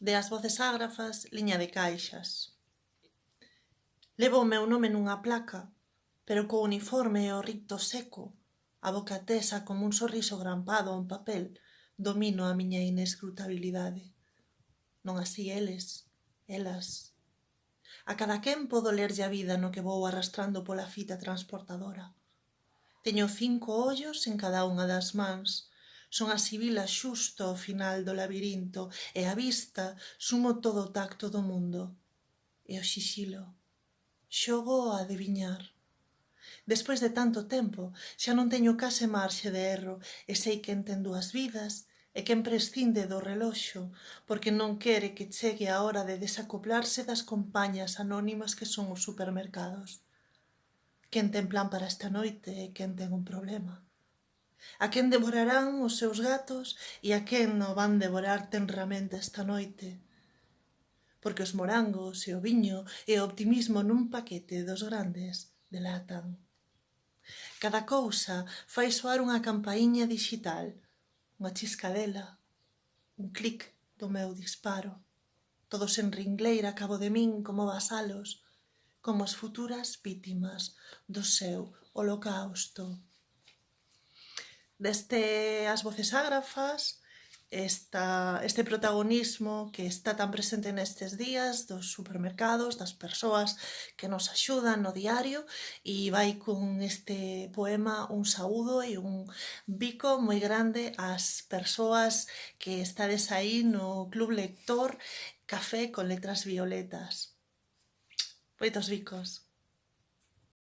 de As Voces Ágrafas, liña de caixas. Levo o meu nome nunha placa, pero co uniforme e o ricto seco, a boca tesa como un sorriso grampado a un papel, domino a miña inescrutabilidade. Non así eles, elas. A cada quen podo lerlle a vida no que vou arrastrando pola fita transportadora. Teño 5 ollos en cada unha das mans. Son a sibila xusto ao final do labirinto e a vista sumo todo o tacto do mundo. E o xixilo. Xogo a adiviñar. Despois de tanto tempo, xa non teño case marxe de erro e sei quen ten 2 vidas e quen prescinde do reloxo porque non quere que chegue a hora de desacoplarse das compañas anónimas que son os supermercados. Quen ten plan para esta noite e quen ten un problema. A quen devorarán os seus gatos e a quen no van devorar tenramente esta noite. Porque os morangos e o viño e o optimismo nun paquete dos grandes delatan. Cada cousa fai soar unha campaíña dixital, unha chiscadela, un clic do meu disparo. Todos en ringleira cabo de min como vasalos, como as futuras vítimas do seu holocausto. Deste As Voces Ágrafas, este protagonismo que está tan presente nestes días dos supermercados, das persoas que nos axudan no diario, e vai con este poema un saúdo e un bico moi grande ás persoas que estades aí no Club Lector Café con Letras Violetas. Moitos bicos.